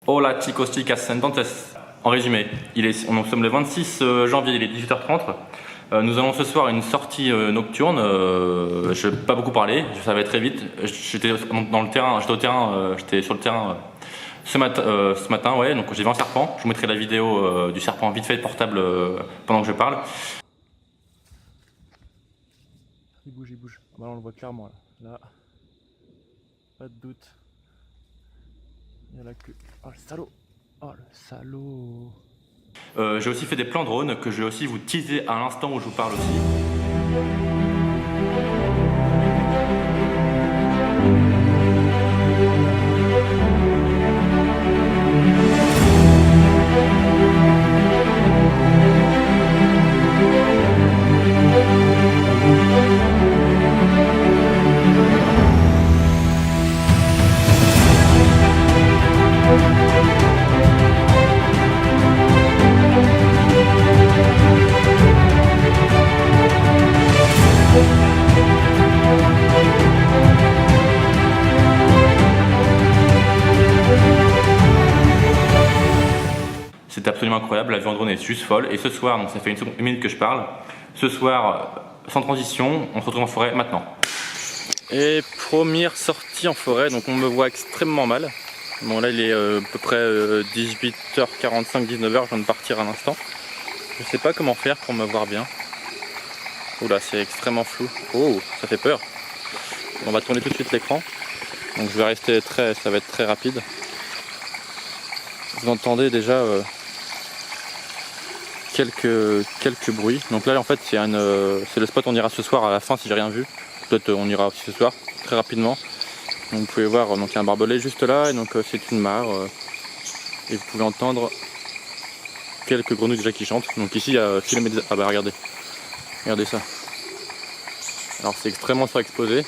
Hola chicos, chicas, entonces, en résumé, nous sommes le 26 janvier, il est 18h30. Nous avons ce soir une sortie nocturne. Je n'ai pas beaucoup parlé, ça va très vite. J'étais dans le terrain, j'étais sur le terrain ce matin, ouais. Donc j'ai vu un serpent. Je vous mettrai la vidéo du serpent vite fait portable pendant que je parle. Il bouge, il bouge. Ah bah là, on le voit clairement là. Pas de doute. Il y a la queue. Oh le salaud! Oh le salaud! J'ai aussi fait des plans drone que je vais aussi vous teaser à l'instant où je vous parle aussi. C'est absolument incroyable, la vue en drone est juste folle. Et ce soir, donc ça fait une minute que je parle, ce soir, sans transition, on se retrouve en forêt maintenant. Et première sortie en forêt, donc on me voit extrêmement mal. Bon là il est à peu près 18h45, 19h, je viens de partir à l'instant. Je sais pas comment faire pour me voir bien. Oula, c'est extrêmement flou. Oh, ça fait peur. On va tourner tout de suite l'écran. Donc je vais rester ça va être très rapide. Vous entendez déjà quelques bruits. Donc là en fait c'est le spot où on ira ce soir à la fin si j'ai rien vu. Peut-être on ira aussi ce soir très rapidement. Donc vous pouvez voir, donc il y a un barbelé juste là et donc c'est une mare et vous pouvez entendre quelques grenouilles déjà qui chantent. Donc ici il y a ah bah regardez ça. Alors c'est extrêmement surexposé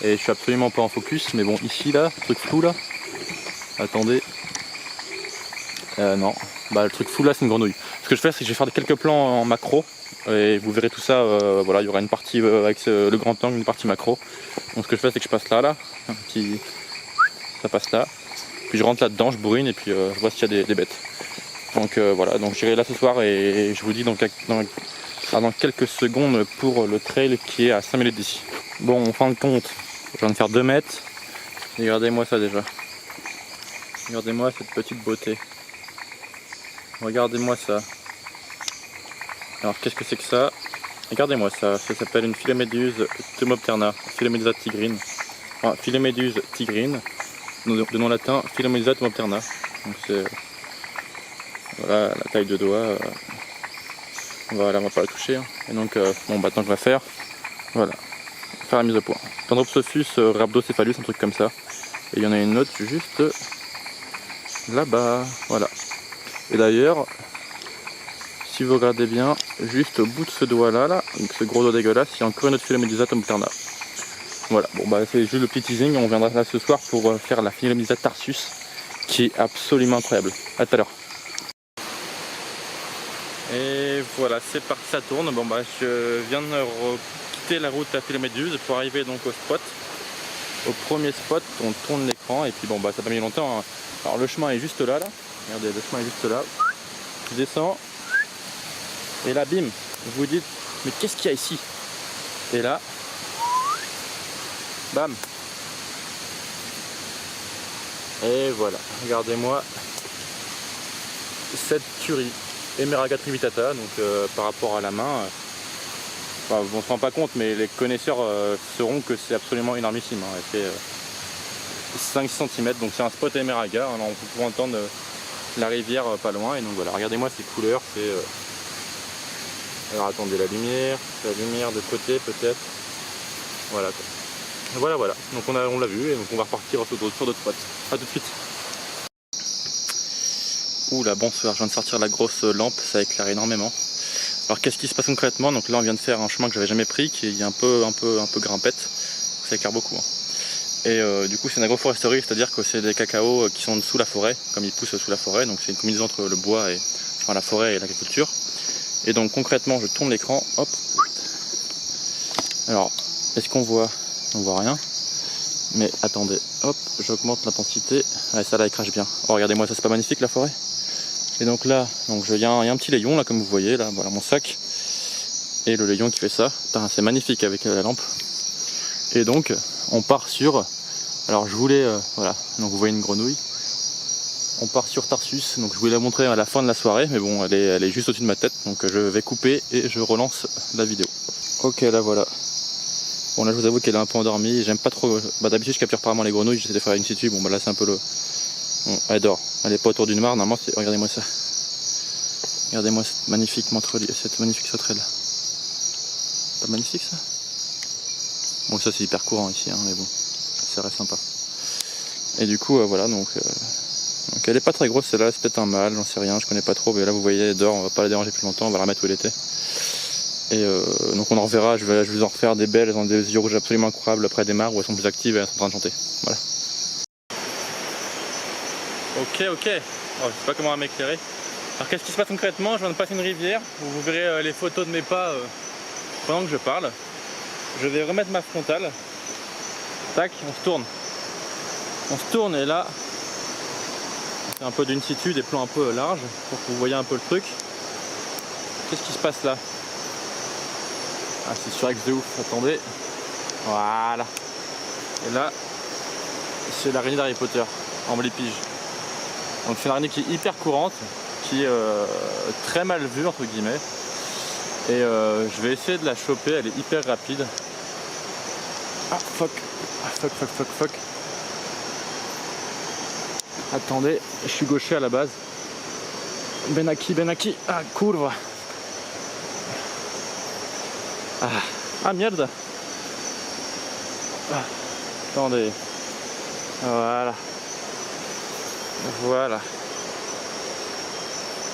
et je suis absolument pas en focus, mais bon ici là, le truc flou là, attendez. Non, bah le truc flou là c'est une grenouille. Ce que je fais c'est que je vais faire quelques plans en macro et vous verrez tout ça, voilà, il y aura une partie avec le grand angle, une partie macro. Donc ce que je fais c'est que je passe là, ça passe là, puis je rentre là dedans, je bourrine et puis je vois s'il y a des bêtes. Donc voilà, donc j'irai là ce soir et je vous dis dans quelques secondes pour le trail qui est à 5 minutes d'ici. Bon, en fin de compte, je viens de faire 2 mètres, regardez-moi ça déjà. Regardez-moi cette petite beauté. Regardez-moi ça. Alors qu'est-ce que c'est que ça? Regardez-moi ça, ça s'appelle une Philoméduse Thumopterna, Philomédusa tigrine. Enfin, Philoméduse tigrine, de nom latin Philomédusa Thumopterna. Donc c'est voilà la taille de doigt. Voilà, on va pas la toucher. Hein. Et donc bon bah tant que je vais faire, voilà, faire la mise au point. Dendrosophus rhabdocéphalus, un truc comme ça. Et il y en a une autre juste là-bas, voilà. Et d'ailleurs, si vous regardez bien, juste au bout de ce doigt là, donc ce gros doigt dégueulasse, il y a encore une autre Philomédusa Thumopterna. Voilà, bon bah c'est juste le petit teasing, on viendra là ce soir pour faire la Philomédusa tarsus, qui est absolument incroyable. À tout à l'heure. Et voilà, c'est parti, ça tourne. Bon bah je viens de quitter la route à Philoméduse pour arriver donc au spot. Au premier spot, on tourne l'écran et puis bon bah ça n'a pas mis longtemps. Hein. Alors le chemin est juste là. Regardez, le chemin est juste là. Je descends. Et là, bim, vous vous dites, mais qu'est-ce qu'il y a ici? Et là, bam. Et voilà, regardez-moi cette tuerie. Héméraga trivitata, donc par rapport à la main, enfin, on ne se rend pas compte, mais les connaisseurs sauront que c'est absolument énormissime. Hein. Elle fait 5 cm, donc c'est un spot Héméraga. Alors on peut entendre la rivière pas loin. Et donc voilà, regardez-moi ces couleurs, c'est... Alors attendez, la lumière de côté peut-être. Voilà quoi. Voilà. Donc on l'a vu et donc on va repartir sur d'autres spots. A tout de suite. Ouh là, bonsoir, je viens de sortir la grosse lampe, ça éclaire énormément. Alors qu'est-ce qui se passe concrètement? Donc là on vient de faire un chemin que j'avais jamais pris, qui est un peu grimpette. Ça éclaire beaucoup. Hein. Et du coup c'est une agroforesterie, c'est-à-dire que c'est des cacaos qui sont sous la forêt, comme ils poussent sous la forêt. Donc c'est une combinaison entre le bois et enfin, la forêt et l'agriculture. Et donc concrètement je tourne l'écran, hop. Alors est-ce qu'on voit? On voit rien. Mais attendez, hop, j'augmente l'intensité. Ouais, ça là, il crache bien. Oh, regardez-moi, ça c'est pas magnifique la forêt. Et donc là, il y a un petit layon là, comme vous voyez, là, voilà mon sac. Et le layon qui fait ça. C'est magnifique avec la lampe. Et donc, on part sur... Alors je voulais... voilà, donc vous voyez une grenouille. On part sur Tarsus, donc je voulais la montrer à la fin de la soirée, mais bon, elle est juste au-dessus de ma tête, donc je vais couper et je relance la vidéo. Ok, là voilà. Bon là je vous avoue qu'elle est un peu endormie, j'aime pas trop... d'habitude je capture pas vraiment les grenouilles, j'essaie de faire une situ, bon bah là c'est un peu le... Bon, elle dort, elle est pas autour d'une mare, normalement c'est... Regardez-moi ça. Regardez-moi cette magnifique sauterelle. Pas magnifique ça? Bon ça c'est hyper courant ici, hein, mais bon, ça reste sympa. Et du coup voilà, donc elle est pas très grosse celle-là, c'est peut-être un mâle, j'en sais rien, je connais pas trop, mais là vous voyez elle dort, on va pas la déranger plus longtemps, on va la remettre où elle était. Et donc on en reverra, je vais vous en refaire des belles, elles ont des yeux rouges absolument incroyables après des mares où elles sont plus actives et elles sont en train de chanter. Voilà. Ok, oh, je sais pas comment m'éclairer. Alors qu'est-ce qui se passe concrètement? Je viens de passer une rivière, où vous verrez les photos de mes pas pendant que je parle. Je vais remettre ma frontale. Tac, on se tourne. On se tourne et là, on fait un peu d'une situ, des plans un peu larges pour que vous voyez un peu le truc. Qu'est-ce qui se passe là? Ah, c'est sur X de ouf, attendez. Voilà. Et là, c'est l'araignée d'Harry Potter, en blépige. Donc c'est une araignée qui est hyper courante, qui est très mal vue entre guillemets. Et je vais essayer de la choper, elle est hyper rapide. Ah fuck. Attendez, je suis gaucher à la base. Benaki, ah curva. Ah merde. Ah, attendez. Voilà.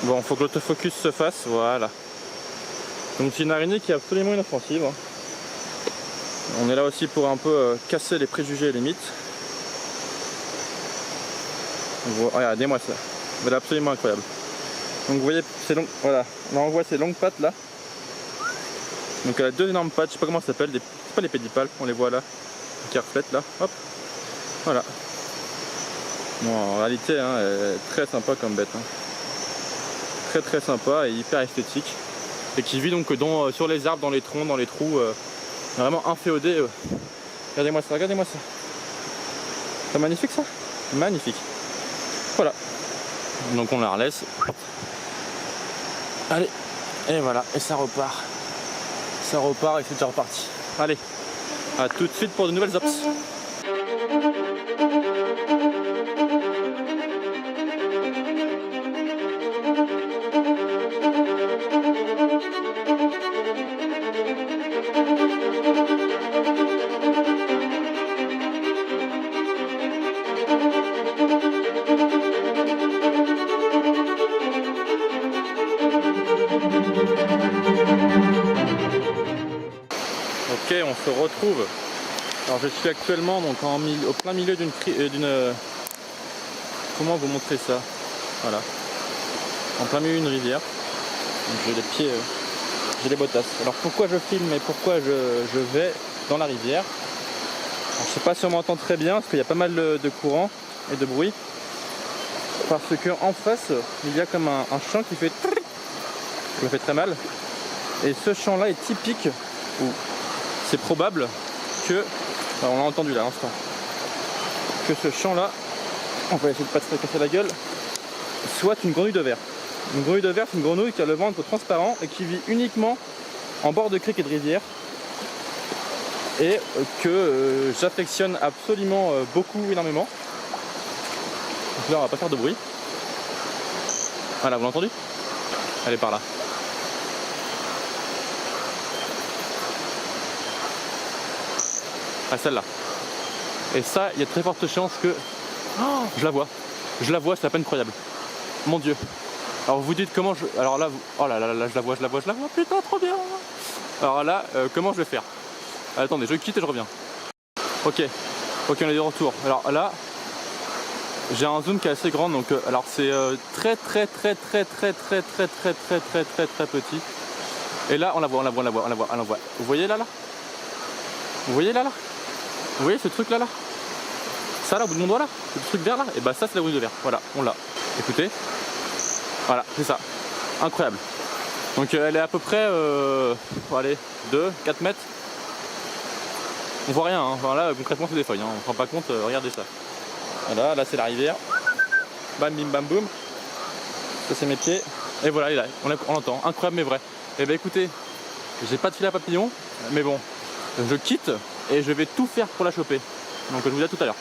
Bon, faut que l'autofocus se fasse, voilà. Donc c'est une araignée qui est absolument inoffensive. On est là aussi pour un peu casser les préjugés et les mythes. Regardez-moi ça. Elle est absolument incroyable. Donc vous voyez, c'est long, voilà. Là on voit ces longues pattes là. Donc elle a deux énormes pattes, je sais pas comment ça s'appelle, c'est pas les pédipalpes, on les voit là, qui reflètent là, hop, voilà. Bon, en réalité, hein, elle est très sympa comme bête, hein. Très sympa et hyper esthétique, et qui vit donc sur les arbres, dans les troncs, dans les trous, vraiment inféodé. Regardez-moi ça. C'est magnifique ça? Magnifique. Voilà. Donc on la relaisse. Allez, et voilà, et ça repart. Ça repart et c'est déjà reparti. Allez, à tout de suite pour de nouvelles ops. Ok, on se retrouve. Alors je suis actuellement donc au plein milieu d'une... Comment vous montrer ça? Voilà. En plein milieu d'une rivière. Donc j'ai les pieds... j'ai les bottasses. Alors pourquoi je filme et pourquoi je vais dans la rivière? Alors, je sais pas si on m'entend très bien parce qu'il y a pas mal de courant et de bruit. Parce que en face, il y a comme un champ qui fait... Ça me fait très mal. Et ce champ là est typique, ou c'est probable que... Alors on l'a entendu là à l'instant. Que ce champ là, on va essayer de pas se casser la gueule, soit une grenouille de verre. Une grenouille de verre, c'est une grenouille qui a le ventre transparent et qui vit uniquement en bord de crique et de rivière. Et que j'affectionne absolument beaucoup, énormément. Donc là on va pas faire de bruit. Voilà, vous l'entendez? Elle est par là. Ah, celle-là. Et ça, il y a de très fortes chances que... Oh, je la vois, c'est à peine croyable. Mon Dieu. Alors vous dites comment je... Alors là, oh là là, je la vois, putain, trop bien. Alors là, comment je vais faire? Attendez, je quitte et je reviens. Ok, on est de retour. Alors là, j'ai un zoom qui est assez grand, donc alors c'est très petit. Et là, on la voit. Vous voyez là? Vous voyez là? Vous voyez ce truc là? ça là au bout de mon doigt là, le truc vert là, et bah ça c'est la grenouille de verre, voilà, on l'a. Écoutez, voilà, c'est ça, incroyable. Donc elle est à peu près, allez, 2-4 mètres. On voit rien, hein. Enfin, là concrètement c'est des feuilles, hein. On se rend pas compte, regardez ça. Voilà, là c'est la rivière. Bam bim bam boum. Ça c'est mes pieds. Et voilà, il est là, on l'entend, incroyable mais vrai. Et bah écoutez, j'ai pas de filet à papillon, mais bon, je quitte et je vais tout faire pour la choper. Donc je vous dis à tout à l'heure.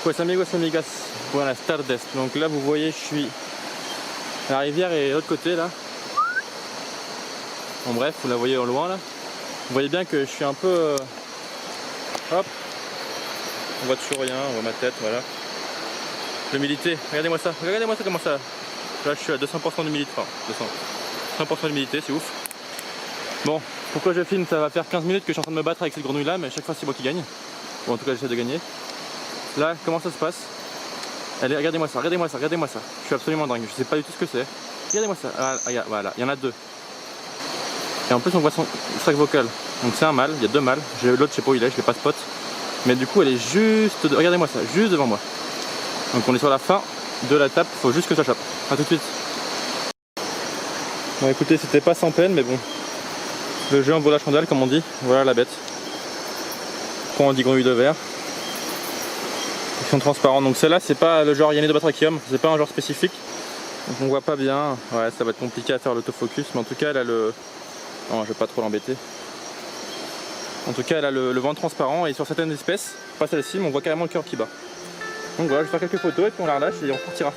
Pues amigos, amigas, buenas tardes. Donc là vous voyez, je suis, la rivière est de l'autre côté là. Bon bref, vous la voyez au loin là. Vous voyez bien que je suis un peu, hop, on voit toujours rien, on voit ma tête, voilà. L'humidité, regardez-moi ça comment ça. Là je suis à 200% d'humidité, enfin 100% d'humidité, c'est ouf. Bon, pourquoi je filme? Ça va faire 15 minutes que je suis en train de me battre avec cette grenouille là, mais à chaque fois c'est moi qui gagne. Bon, en tout cas j'essaie de gagner. Là, comment ça se passe? Allez, regardez-moi ça. Je suis absolument dingue, je sais pas du tout ce que c'est. Regardez-moi ça, voilà, il y en a deux. Et en plus on voit son sac vocal. Donc c'est un mâle, il y a deux mâles. L'autre je sais pas où il est, je l'ai pas spot. Mais du coup elle est juste, regardez-moi ça, juste devant moi. Donc on est sur la fin de la tape, il faut juste que ça chope. A tout de suite. Bon écoutez, c'était pas sans peine, mais bon. Le jeu en vaut la chandelle comme on dit. Voilà la bête. Pourquoi on dit grenouille de verre? Ils sont transparents. Donc celle-là c'est pas le genre Ionobatrachium, c'est pas un genre spécifique. Donc on voit pas bien. Ouais, ça va être compliqué à faire l'autofocus, mais en tout cas elle a le... Non, je vais pas trop l'embêter. En tout cas elle a le ventre transparent et sur certaines espèces, pas celle-ci, mais on voit carrément le cœur qui bat. Donc voilà, je vais faire quelques photos et puis on la relâche et on partira.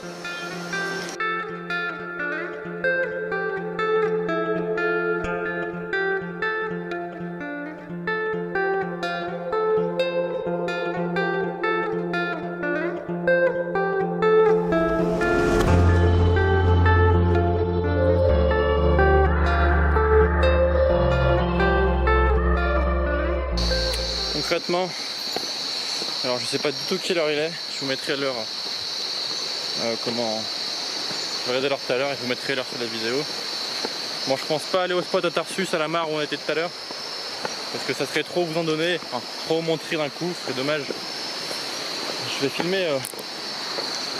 Concrètement, alors je sais pas du tout quelle heure il est, je vous mettrai l'heure, comment, je vais regarder l'heure tout à l'heure et je vous mettrai l'heure sur la vidéo. Bon, je pense pas aller au spot à Tarsus à la mare où on était tout à l'heure, parce que ça serait trop vous en donner, enfin, trop montrer d'un coup, ce serait dommage. Je vais filmer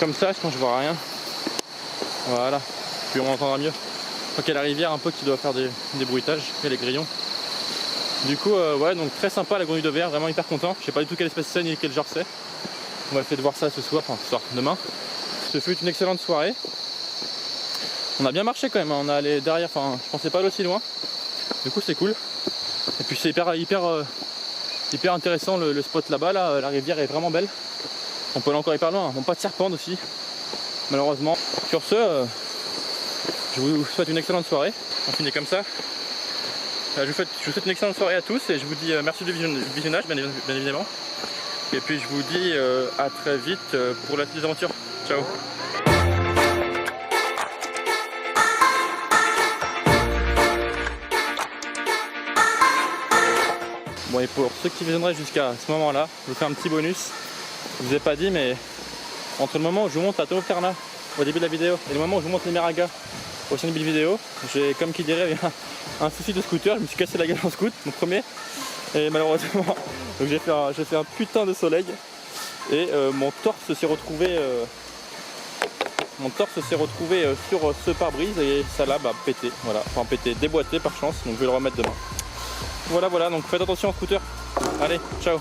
comme ça, sinon je vois rien. Voilà, puis on entendra mieux. Je crois qu'il y a la rivière un peu qui doit faire des bruitages, et les grillons. Du coup, ouais, donc très sympa la grenouille de verre, vraiment hyper content. Je sais pas du tout quelle espèce c'est ni quel genre c'est. On va essayer de voir ça ce soir, enfin ce soir, demain. Ce fut une excellente soirée. On a bien marché quand même, on a allé derrière, enfin je pensais pas aller aussi loin. Du coup c'est cool. Et puis c'est hyper intéressant le spot là-bas, là, la rivière est vraiment belle. On peut aller encore hyper loin, bon pas de serpente aussi, malheureusement. Sur ce, je vous souhaite une excellente soirée. On finit comme ça. Je vous souhaite une excellente soirée à tous et je vous dis merci du visionnage bien évidemment. Et puis je vous dis à très vite pour la suite des aventures. Ciao. Bon, et pour ceux qui visionneraient jusqu'à ce moment là, je vous fais un petit bonus. Je vous ai pas dit, mais entre le moment où je vous montre la Tomopterna au début de la vidéo et le moment où je vous montre les Meragas au sein de la vidéo, j'ai, comme qui dirait, un souci de scooter. Je me suis cassé la gueule en scoot, mon premier, et malheureusement donc j'ai fait un putain de soleil et mon torse s'est retrouvé sur ce pare-brise et ça l'a pété, voilà, enfin pété, déboîté par chance, donc je vais le remettre demain. Voilà, donc faites attention en scooter. Allez, ciao.